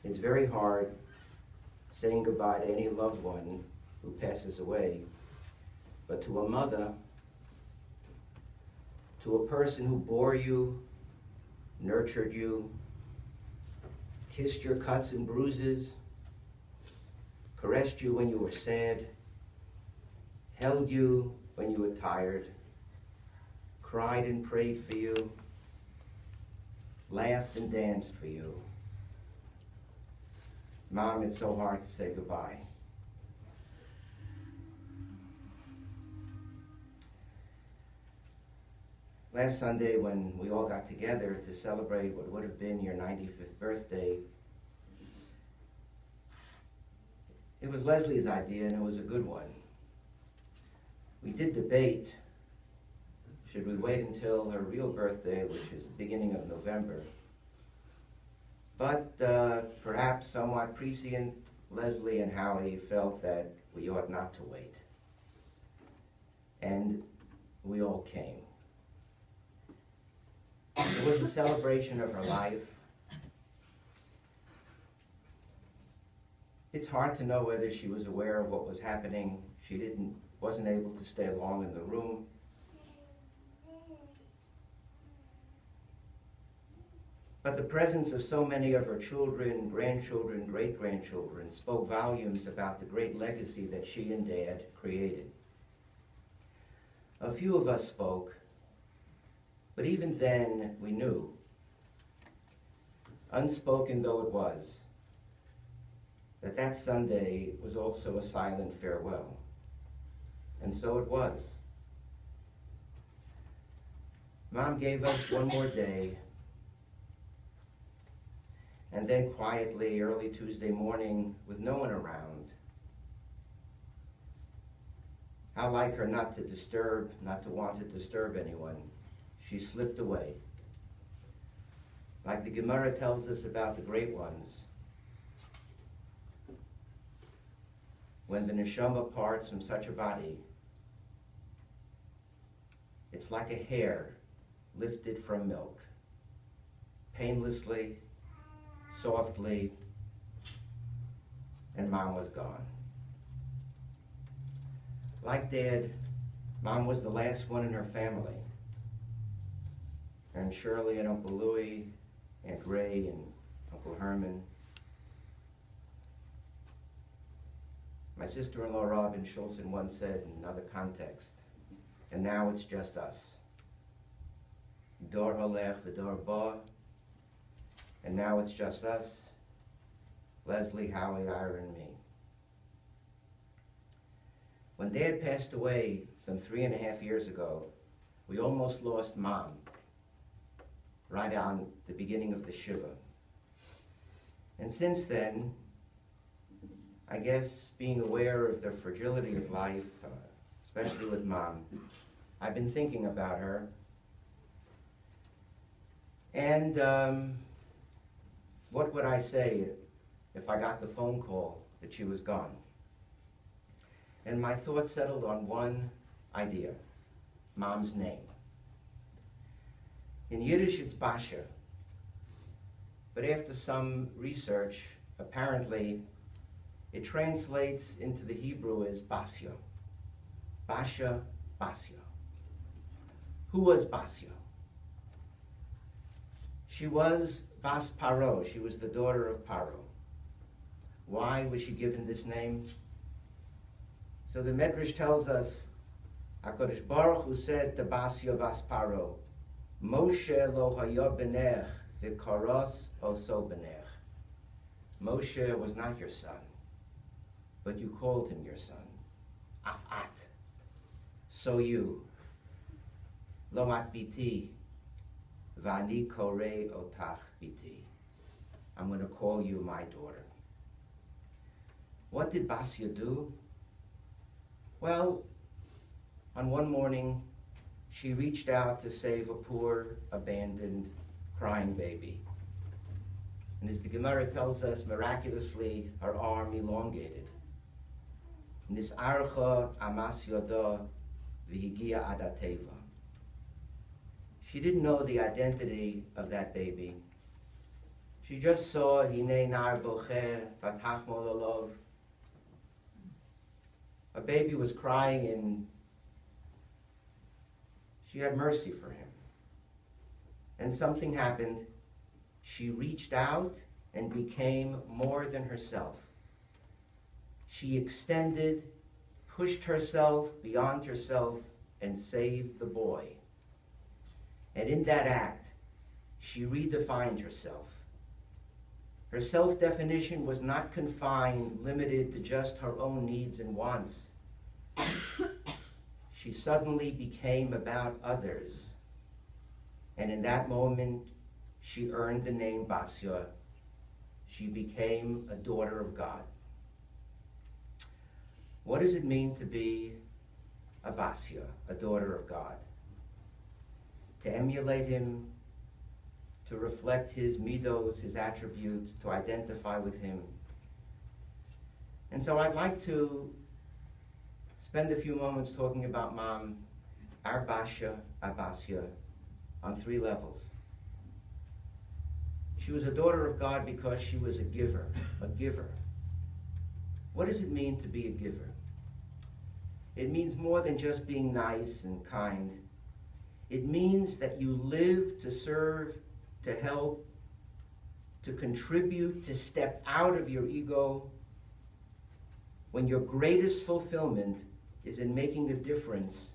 It's very hard saying goodbye to any loved one who passes away, but to a mother, to a person who bore you, nurtured you, kissed your cuts and bruises, caressed you when you were sad, held you when you were tired, cried and prayed for you, laughed and danced for you. Mom, it's so hard to say goodbye. Last Sunday, when we all got together to celebrate what would have been your 95th birthday, it was Leslie's idea, and it was a good one. We did debate, should we wait until her real birthday, which is the beginning of November? But perhaps somewhat prescient, Leslie and Howie felt that we ought not to wait. And we all came. It was a celebration of her life. It's hard to know whether she was aware of what was happening. She wasn't able to stay long in the room. But the presence of so many of her children, grandchildren, great-grandchildren spoke volumes about the great legacy that she and Dad created. A few of us spoke, but even then we knew, unspoken though it was, that that Sunday was also a silent farewell. And so it was. Mom gave us one more day, and then quietly, early Tuesday morning, with no one around, how like her not to want to disturb anyone, she slipped away. Like the Gemara tells us about the great ones, when the neshama parts from such a body, it's like a hair lifted from milk, painlessly, softly, and Mom was gone. Like Dad, Mom was the last one in her family. And Shirley and Uncle Louie, Aunt Ray and Uncle Herman. My sister-in-law Robin Schulzen once said in another context, and now it's just us. Dor holech v'dor ba, and now it's just us, Leslie, Howie, Ira, and me. When Dad passed away some 3.5 years ago, we almost lost Mom right on the beginning of the Shiva. And since then, I guess being aware of the fragility of life, especially with Mom, I've been thinking about her. And what would I say if I got the phone call that she was gone? And my thoughts settled on one idea, Mom's name. In Yiddish, it's Basha. But after some research, apparently, it translates into the Hebrew as Basya. Basha, Basya. Who was Basya? She was Bas Paro. She was the daughter of Paro. Why was she given this name? So the Medrash tells us, HaKadosh Baruch Hu said to Basya Bas Paro, Moshe lo haya benech v'karos oso benech. Moshe was not your son, but you called him your son. Afat. So you. Lo at biti. Vani korei otach biti. I'm going to call you my daughter. What did Basya do? Well, on one morning, she reached out to save a poor, abandoned, crying baby. And as the Gemara tells us, miraculously, her arm elongated. Nis'archa amas yoda v'higia adateva. She didn't know the identity of that baby. She just saw Hinei Nar Bocher Batach Molalov. A baby was crying and she had mercy for him. And something happened. She reached out and became more than herself. She extended, pushed herself beyond herself, and saved the boy. And in that act, she redefined herself. Her self-definition was not confined, limited to just her own needs and wants. She suddenly became about others. And in that moment, she earned the name Basya. She became a daughter of God. What does it mean to be a Basya, a daughter of God? To emulate him, to reflect his midos, his attributes, to identify with him. And so I'd like to spend a few moments talking about Mom, our Basya, our Basya, on 3 levels. She was a daughter of God because she was a giver, a giver. What does it mean to be a giver? It means more than just being nice and kind. It means that you live to serve, to help, to contribute, to step out of your ego when your greatest fulfillment is in making a difference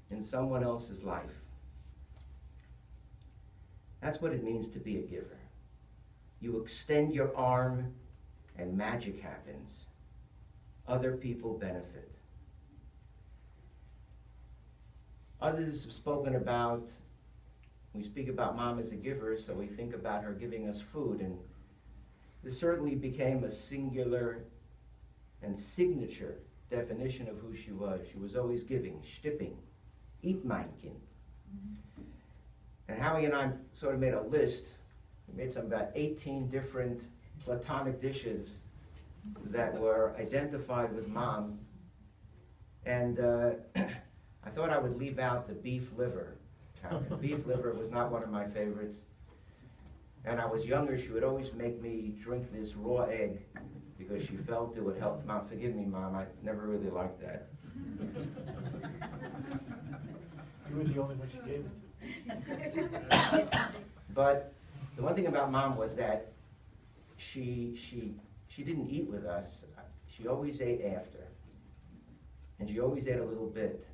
in someone else's life. That's what it means to be a giver. You extend your arm and magic happens. Other people benefit. Others have spoken about, we speak about Mom as a giver, so we think about her giving us food, and this certainly became a singular and signature definition of who she was. She was always giving, stipping, eat mein Kind. And Howie and I sort of made a list. We made some about 18 different platonic dishes that were identified with Mom. And I thought I would leave out the beef liver. Beef liver was not one of my favorites. And I was younger, she would always make me drink this raw egg because she felt it would help. Mom, forgive me, Mom, I never really liked that. You were the only one she gave it. But the one thing about Mom was that she didn't eat with us. She always ate after. And she always ate a little bit.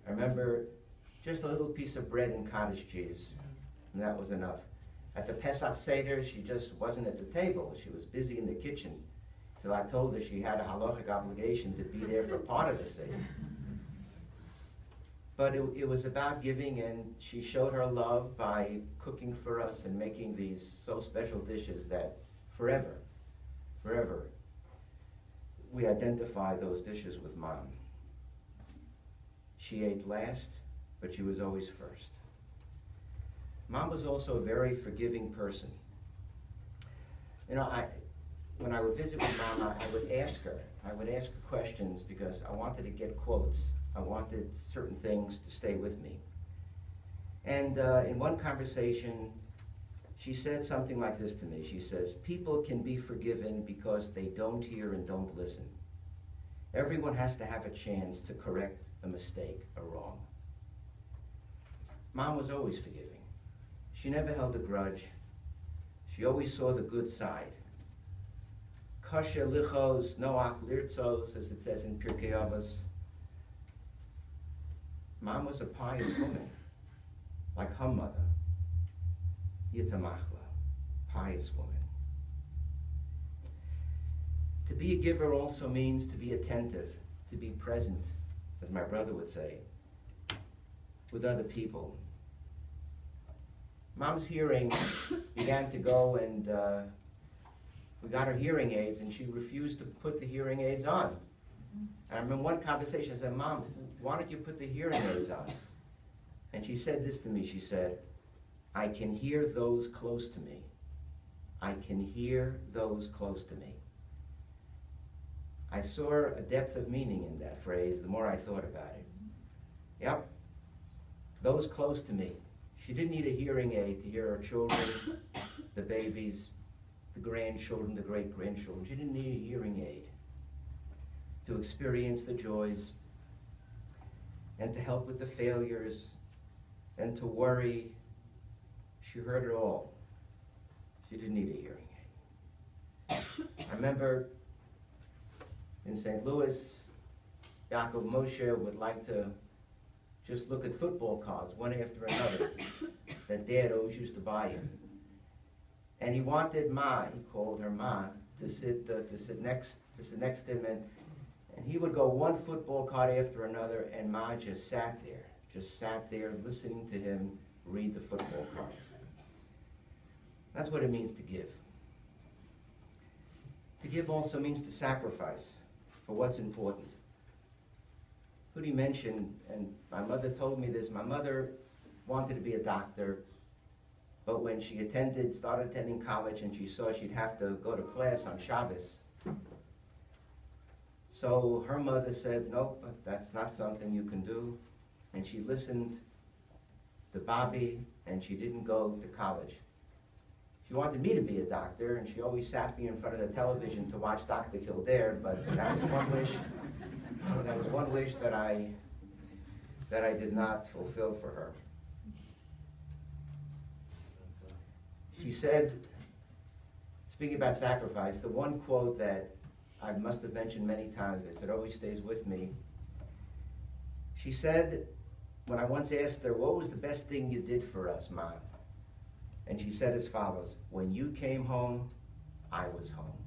I remember just a little piece of bread and cottage cheese, and that was enough. At the Pesach Seder, she just wasn't at the table. She was busy in the kitchen till I told her she had a halachic obligation to be there for part of the Seder. But it was about giving, and she showed her love by cooking for us and making these so special dishes that forever, we identify those dishes with Mom. She ate last, but she was always first. Mom was also a very forgiving person. You know, when I would visit with Mom, I would ask her questions because I wanted to get quotes. I wanted certain things to stay with me. And in one conversation, she said something like this to me. She says, people can be forgiven because they don't hear and don't listen. Everyone has to have a chance to correct a mistake, a wrong. Mom was always forgiving. She never held a grudge. She always saw the good side. Kasher lichos, noach lirtzos, as it says in Pirkei Avos. Mom was a pious woman, like her mother, Yitamachla, pious woman. To be a giver also means to be attentive, to be present, as my brother would say, with other people. Mom's hearing began to go, and we got her hearing aids, and she refused to put the hearing aids on. And I remember one conversation, I said, Mom, why don't you put the hearing aids on? And she said this to me, she said, I can hear those close to me. I can hear those close to me. I saw a depth of meaning in that phrase the more I thought about it. Yep, those close to me. She didn't need a hearing aid to hear her children, the babies, the grandchildren, the great-grandchildren. She didn't need a hearing aid to experience the joys and to help with the failures and to worry. She heard it all. She didn't need a hearing aid. I remember in St. Louis, Yaakov Moshe would like to just look at football cards, one after another, that Dad always used to buy him. And he wanted Ma, he called her Ma, to sit next to him, and he would go one football card after another, and Ma just sat there listening to him read the football cards. That's what it means to give. To give also means to sacrifice for what's important. Hudi mentioned, and my mother told me this, my mother wanted to be a doctor, but when she started attending college and she saw she'd have to go to class on Shabbos, so her mother said, nope, that's not something you can do. And she listened to Bobby, and she didn't go to college. She wanted me to be a doctor, and she always sat me in front of the television to watch Dr. Kildare, but that was one wish. That was one wish that I did not fulfill for her. She said, speaking about sacrifice, the one quote that I must have mentioned many times, because it always stays with me. She said, when I once asked her, what was the best thing you did for us, Mom? And she said as follows, when you came home, I was home.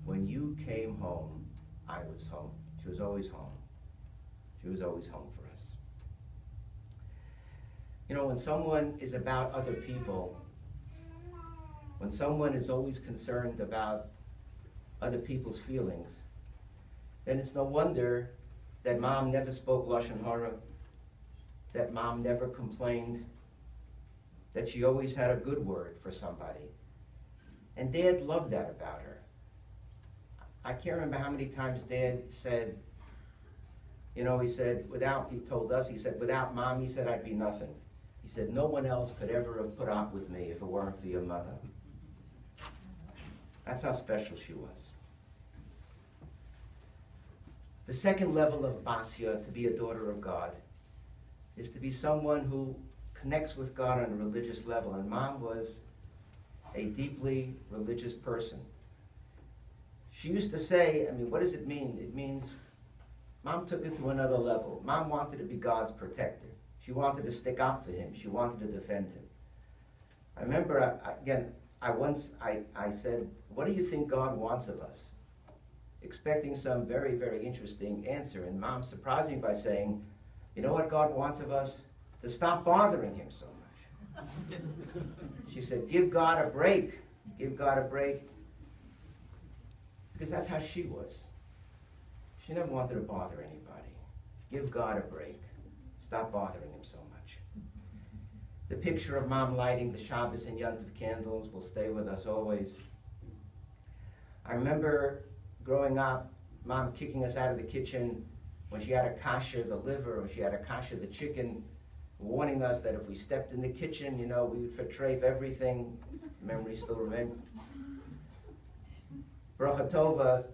When you came home, I was home. She was always home. She was always home for us. You know, when someone is about other people, when someone is always concerned about other people's feelings, then it's no wonder that Mom never spoke Lashon Hara, that Mom never complained, that she always had a good word for somebody. And Dad loved that about her. I can't remember how many times Dad said, you know, he told us, he said, without Mom, he said, I'd be nothing. He said, no one else could ever have put up with me if it weren't for your mother. That's how special she was. The second level of Basya, to be a daughter of God, is to be someone who connects with God on a religious level. And Mom was a deeply religious person. She used to say, I mean, what does it mean? It means Mom took it to another level. Mom wanted to be God's protector. She wanted to stick up for him. She wanted to defend him. I remember, I said, what do you think God wants of us? Expecting some very, very interesting answer. And Mom surprised me by saying, you know what God wants of us? To stop bothering him so much. She said, give God a break. Give God a break. Because that's how she was. She never wanted to bother anybody. Give God a break. Stop bothering him so much. The picture of Mom lighting the Shabbos and Yontif candles will stay with us always. I remember growing up, Mom kicking us out of the kitchen when she had a kasher, the liver, or she had a kasher, the chicken, warning us that if we stepped in the kitchen, you know, we would vertreif everything. Memory still remains. Bracha Tova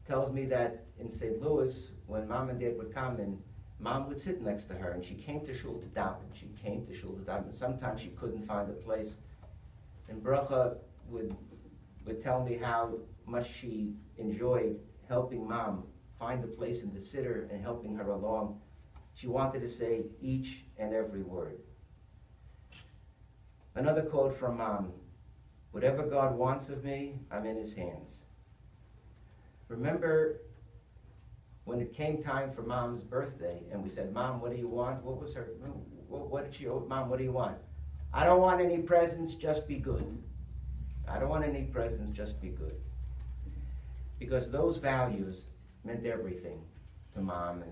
tells me that in St. Louis, when Mom and Dad would come, and Mom would sit next to her, and she came to shul to daven. She came to shul to daven. Sometimes she couldn't find a place. And Bracha would tell me how much she enjoyed helping Mom find a place in the siddur and helping her along. She wanted to say each and every word. Another quote from Mom, whatever God wants of me, I'm in his hands. Remember when it came time for Mom's birthday and we said, Mom, what do you want? What was her, what did she, Mom, what do you want? I don't want any presents, just be good. I don't want any presents, just be good. Because those values meant everything to Mom,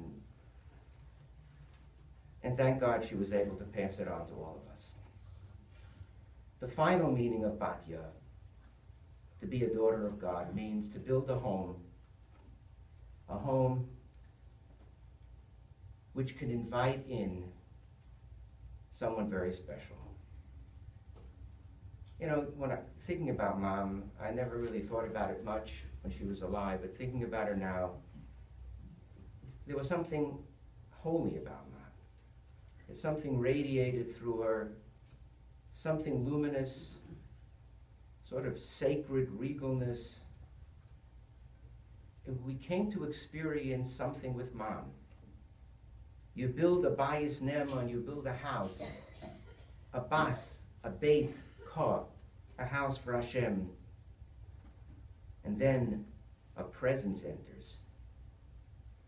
and thank God she was able to pass it on to all of us. The final meaning of Batya, to be a daughter of God, means to build a home which can invite in someone very special. You know, when I'm thinking about Mom, I never really thought about it much when she was alive, but thinking about her now, there was something holy about Mom. There's something radiated through her, something luminous, sort of sacred regalness. We came to experience something with Mom. You build a bayis ne'eman, you build a house, a bas, a beit kah, a house for Hashem. And then a presence enters,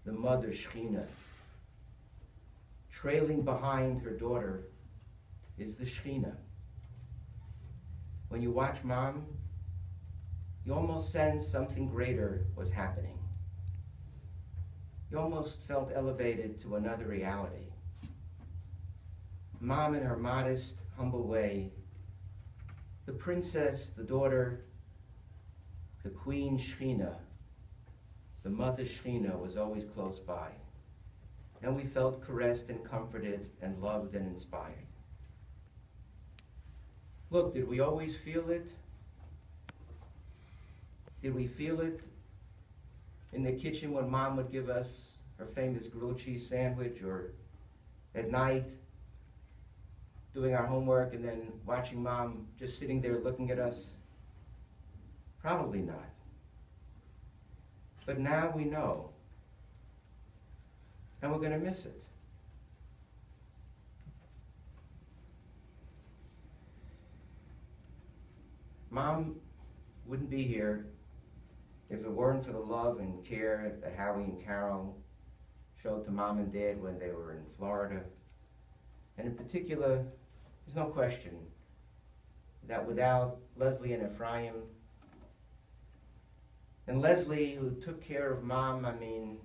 the mother Shechina. Trailing behind her daughter is the Shechina. When you watch Mom, you almost sense something greater was happening. You almost felt elevated to another reality. Mom, in her modest, humble way, the princess, the daughter, the queen Shechina, the mother Shechina was always close by. And we felt caressed and comforted and loved and inspired. Look, did we always feel it? Did we feel it in the kitchen when Mom would give us her famous grilled cheese sandwich, or at night doing our homework and then watching Mom just sitting there looking at us? Probably not. But now we know, and we're going to miss it. Mom wouldn't be here if it weren't for the love and care that Howie and Carol showed to Mom and Dad when they were in Florida. And in particular, there's no question that without Leslie and Ephraim, and Leslie, who took care of Mom, I mean,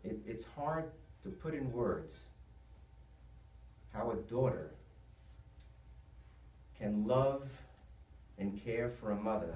it's hard to put in words how a daughter can love and care for a mother